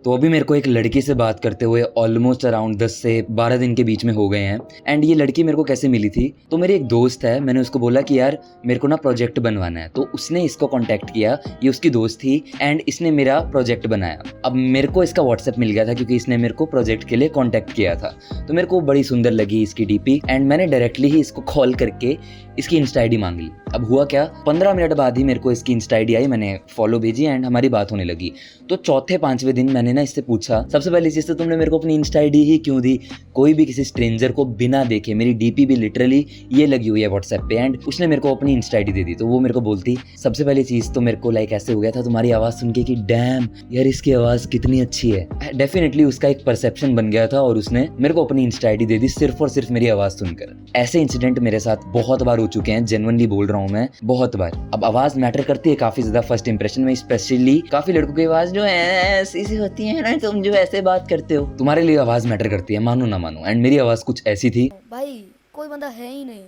तो अभी मेरे को एक लड़की से बात करते हुए ऑलमोस्ट अराउंड 10 से 12 दिन के बीच में हो गए हैं। एंड ये लड़की मेरे को कैसे मिली थी, तो मेरी एक दोस्त है, मैंने उसको बोला कि यार मेरे को ना प्रोजेक्ट बनवाना है, तो उसने इसको कांटेक्ट किया। ये उसकी दोस्त थी एंड इसने मेरा प्रोजेक्ट बनाया। अब मेरे को इसका व्हाट्सएप मिल गया था क्योंकि इसने मेरे को प्रोजेक्ट के लिए कॉन्टैक्ट किया था, तो मेरे को बड़ी सुंदर लगी इसकी डीपी एंड मैंने डायरेक्टली ही इसको कॉल करके इसकी इंस्टा आईडी मांग ली। अब हुआ क्या, 15 मिनट बाद ही मेरे को इसकी इंस्टा आईडी आई, मैंने फॉलो भेजी एंड हमारी बात होने लगी। तो चौथे पांचवें दिन मैंने ना इससे पूछा, सबसे पहली चीज़ तो तुमने मेरे को अपनी इंस्टा आईडी ही क्यों दी? कोई भी किसी स्ट्रेंजर को बिना देखे, मेरी डीपी भी लिटरली ये लगी हुई है व्हाट्सएप पे, एंड उसने मेरे को अपनी इंस्टा आईडी दे दी। तो वो मेरे को बोलती, सबसे पहली चीज़ तो मेरे को लाइक ऐसे हो गया था तुम्हारी आवाज़ सुन के कि डैम यार इसकी आवाज़ कितनी अच्छी है। डेफिनेटली उसका एक परसेप्शन बन गया था और उसने मेरे को अपनी इंस्टा आईडी दे दी सिर्फ और सिर्फ मेरी आवाज़ सुनकर। ऐसे इंसिडेंट मेरे साथ बहुत बार हो चुके हैं, जेन्युइनली बोल रहा हूँ मैं, बहुत बार। अब आवाज़ मैटर करती है काफ़ी ज़्यादा फर्स्ट इंप्रेशन में, स्पेशली काफ़ी लड़कों की आवाज़ जो है ऐसी होती है ना, तुम जो ऐसे बात करते हो, तुम्हारे लिए आवाज़ मैटर करती है, मानो ना मानो। एंड मेरी आवाज़ कुछ ऐसी थी। भाई कोई बंदा है ही नहीं,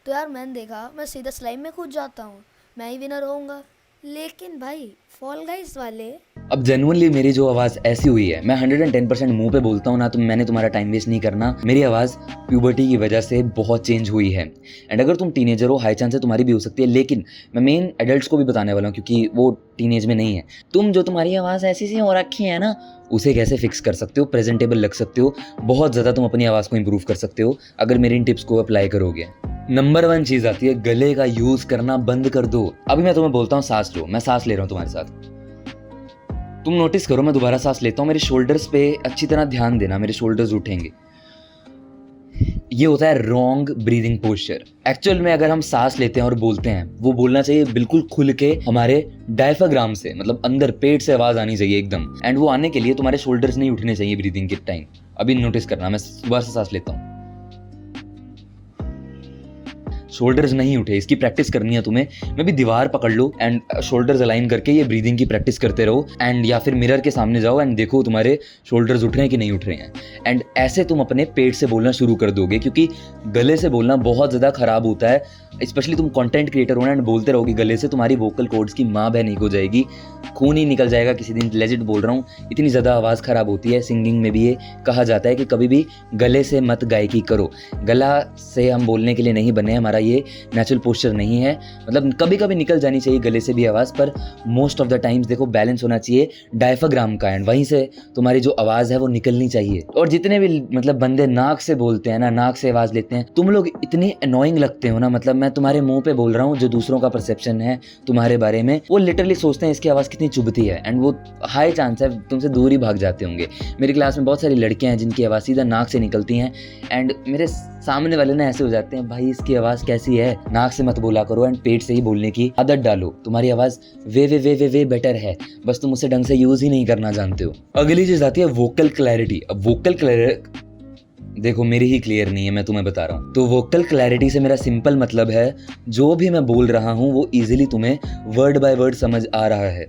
तो यार मैंने देखा मैं सीधा स्लाइम में कूद जाता हूँ, मैं ही विनर होऊंगा। लेकिन भाई फॉल गाइस वाले, अब जेन्युइनली मेरी जो आवाज़ ऐसी हुई है, मैं 110% मुंह पे बोलता हूँ ना, तो मैंने तुम्हारा टाइम वेस्ट नहीं करना। मेरी आवाज़ प्यूबर्टी की वजह से बहुत चेंज हुई है। एंड अगर तुम टीनेजर हो, हाई चांस है तुम्हारी भी हो सकती है, लेकिन मैं मेन एडल्ट्स को भी बताने वाला हूँ क्योंकि वो टीनेज में नहीं है। तुम जो तुम्हारी आवाज़ ऐसी सी हो रखी है ना, उसे कैसे फिक्स कर सकते हो, प्रेजेंटेबल लग सकते हो, बहुत ज़्यादा तुम अपनी आवाज़ को इंप्रूव कर सकते हो अगर मेरी इन टिप्स को अप्लाई करोगे। नंबर 1 चीज़ आती है, गले का यूज़ करना बंद कर दो। अभी मैं तुम्हें बोलता हूँ सांस लो, मैं सांस ले रहा हूँ तुम्हारे साथ, तुम नोटिस करो, मैं दोबारा सांस लेता हूँ, मेरे शोल्डर्स पे अच्छी तरह ध्यान देना, मेरे शोल्डर्स उठेंगे। ये होता है रॉन्ग ब्रीदिंग पोस्चर। एक्चुअल में अगर हम सांस लेते हैं और बोलते हैं, वो बोलना चाहिए बिल्कुल खुल के हमारे डायफ्राम से, मतलब अंदर पेट से आवाज आनी चाहिए एकदम। एंड वो आने के लिए तुम्हारे शोल्डर्स नहीं उठने चाहिए ब्रीदिंग के टाइम। अभी नोटिस करना, मैं दोबारा से सांस लेता हूँ, शोल्डर्स नहीं उठे, इसकी प्रैक्टिस करनी है तुम्हें। मैं भी दीवार पकड़ लो एंड शोल्डर्स अलाइन करके ये ब्रीदिंग की प्रैक्टिस करते रहो। एंड या फिर मिरर के सामने जाओ एंड देखो तुम्हारे शोल्डर्स उठ रहे हैं कि नहीं उठ रहे हैं। एंड ऐसे तुम अपने पेट से बोलना शुरू कर दोगे, क्योंकि गले से बोलना बहुत ज़्यादा खराब होता है। स्पेशली तुम कंटेंट क्रिएटर हो ना, एंड बोलते रहोगे गले से, तुम्हारी वोकल कॉर्ड्स की माँ बहन हो जाएगी, खून ही निकल जाएगा किसी दिन। लेजिट बोल रहा हूँ, इतनी ज़्यादा आवाज़ ख़राब होती है। सिंगिंग में भी ये कहा जाता है कि कभी भी गले से मत गायकी करो। गला से हम बोलने के लिए नहीं बने, हमारा ये नेचुरल पोस्चर नहीं है। मतलब कभी कभी निकल जानी चाहिए गले से भी आवाज़, पर मोस्ट ऑफ द टाइम्स देखो बैलेंस होना चाहिए डायफ्राम का, एंड वहीं से तुम्हारी जो आवाज़ है वो निकलनी चाहिए। और जितने भी मतलब बंदे नाक से बोलते हैं ना, नाक से आवाज़ लेते हैं, तुम लोग इतने अनोइंग लगते हो ना। मतलब मैं तुम्हारे मुंह पे बोल रहा हूँ, जो दूसरों का परसेप्शन है तुम्हारे बारे में, वो लिटरली सोचते हैं इसकी आवाज़ कितनी चुभती है, एंड वो हाई चांस है तुमसे दूर ही भाग जाते होंगे। मेरी क्लास में बहुत सारी लड़कियां हैं जिनकी आवाज़ सीधा नाक से निकलती हैं, एंड मेरे सामने वाले ना ऐसे हो जाते हैं, भाई इसकी आवाज़ कैसी है, नाक से मत बोला करो एंड पेट से ही बोलने की आदत डालो। तुम्हारी आवाज़ वे बेटर है, बस तुम उसे ढंग से यूज़ ही नहीं करना जानते हो। अगली चीज़ आती है वोकल क्लैरिटी। अब वोकल क्लैरिटी देखो मेरी ही क्लियर नहीं है, मैं तुम्हें बता रहा हूँ। तो वोकल क्लैरिटी से मेरा सिंपल मतलब है, जो भी मैं बोल रहा हूँ वो इजीली तुम्हें वर्ड बाय वर्ड समझ आ रहा है।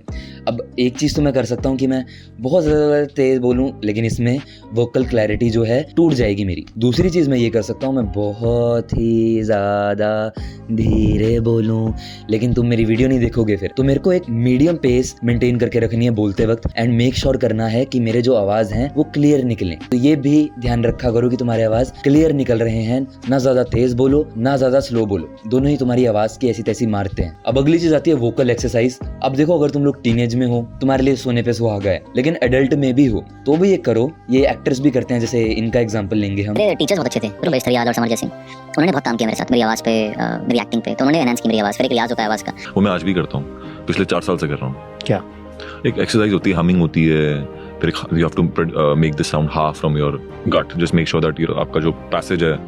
अब एक चीज़ तो मैं कर सकता हूँ कि मैं बहुत ज़्यादा तेज़ बोलूँ, लेकिन इसमें वोकल क्लैरिटी जो है टूट जाएगी मेरी। दूसरी चीज़ मैं ये कर सकता हूँ, मैं बहुत ही ज़्यादा धीरे बोलूँ, लेकिन तुम मेरी वीडियो नहीं देखोगे फिर। तो मेरे को एक मीडियम पेस मेंटेन करके रखनी है बोलते वक्त, एंड मेक श्योर करना है कि मेरे जो आवाज़ हैं वो क्लियर निकलें। तो ये भी ध्यान रखा करो कि तुम्हारे आवाज़ क्लियर निकल रहे हैं, ना ज़्यादा तेज़ बोलो ना ज़्यादा स्लो बोलो, दोनों ही तुम्हारी आवाज़ की ऐसी तैसी मारते हैं। अब अगली चीज़ आती है वोकल एक्सरसाइज। अब देखो, अगर तुम लोग टीनेज में हो, तुम्हारे लिए सोने पे सुहागा है, लेकिन एडल्ट में भी हो तो भी ये करो। ये एक्टर्स भी करते हैं, जैसे इनका एग्जांपल लेंगे हम। मेरे टीचर्स बहुत अच्छे थे, रमेश रियाज और समर जैसे, उन्होंने बहुत काम किया मेरे साथ, मेरी आवाज़ पे, मेरी एक्टिंग पे, तो उन्होंने एनहांस की मेरी आवाज़। फिर एक रियाज होता है आवाज़ का, वो मैं आज भी करता हूँ, पिछले 4 साल से कर रहा हूँ। क्या? एक एक्सरसाइज होती है, हमिंग होती है, फिर you have to make this sound half from your gut, just make sure that आपका जो पैसेज है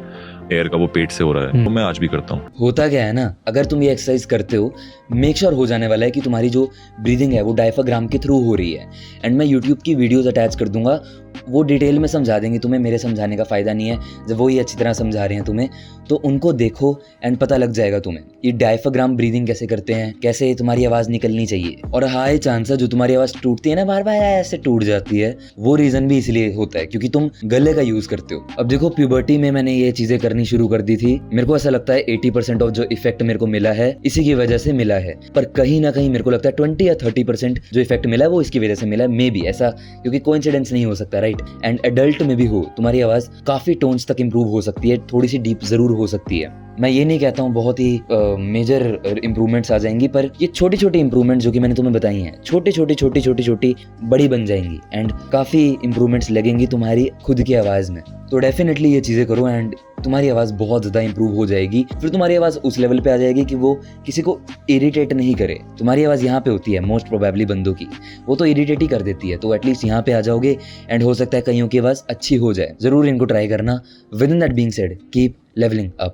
एयर का वो पेट से हो रहा है। तो मैं आज भी करता हूँ। होता क्या है ना, अगर तुम ये एक्सरसाइज करते हो, मेक श्योर हो जाने वाला है कि तुम्हारी जो ब्रीदिंग है वो डायफ्राम के थ्रू हो रही है। एंड मैं यूट्यूब की वीडियोस अटैच कर दूंगा, वो डिटेल में समझा देंगे तुम्हें, मेरे समझाने का फ़ायदा नहीं है, जब वो ही अच्छी तरह समझा रहे हैं तुम्हें तो उनको देखो एंड पता लग जाएगा तुम्हें ये डायफ्राम ब्रीदिंग कैसे करते हैं, कैसे तुम्हारी आवाज़ निकलनी चाहिए। और हाई चांस है जो तुम्हारी आवाज़ टूटती है ना बार बार ऐसे टूट जाती है, वो रीज़न भी इसलिए होता है क्योंकि तुम गले का यूज़ करते हो। अब देखो प्यूबर्टी में मैंने ये चीज़ें करनी शुरू कर दी थी, मेरे को ऐसा लगता है 80% ऑफ जो इफेक्ट मेरे को मिला है इसी की वजह से मिला है, पर कहीं ना कहीं मेरे को लगता है 20 या 30% जो इफेक्ट मिला है वो इसकी वजह से मिला है, मे बी ऐसा, क्योंकि कोइंसिडेंस नहीं हो सकता, राइट। एंड एडल्ट में भी हो तुम्हारी आवाज़ काफ़ी टोन्स तक इंप्रूव हो सकती है, थोड़ी सी डीप ज़रूर हो सकती है। मैं ये नहीं कहता हूँ बहुत ही मेजर इंप्रूवमेंट्स आ जाएंगी, पर ये छोटी छोटी इंप्रूवमेंट्स जो कि मैंने तुम्हें बताई हैं छोटी छोटी बड़ी बन जाएंगी एंड काफ़ी इंप्रूवमेंट्स लगेंगी तुम्हारी खुद की आवाज़ में। तो डेफिनेटली ये चीज़ें करो एंड तुम्हारी आवाज़ बहुत ज़्यादा इंप्रूव हो जाएगी। फिर तुम्हारी आवाज़ उस लेवल पे आ जाएगी कि वो किसी को इरिटेट नहीं करे। तुम्हारी आवाज़ यहाँ पे होती है मोस्ट प्रोबेबली बंदों की, वो तो इरिटेट ही कर देती है, तो एटलीस्ट यहाँ पे आ जाओगे एंड हो सकता है कईयों की आवाज़ अच्छी हो जाए। ज़रूर इनको ट्राई करना। With in that being said keep levelling up.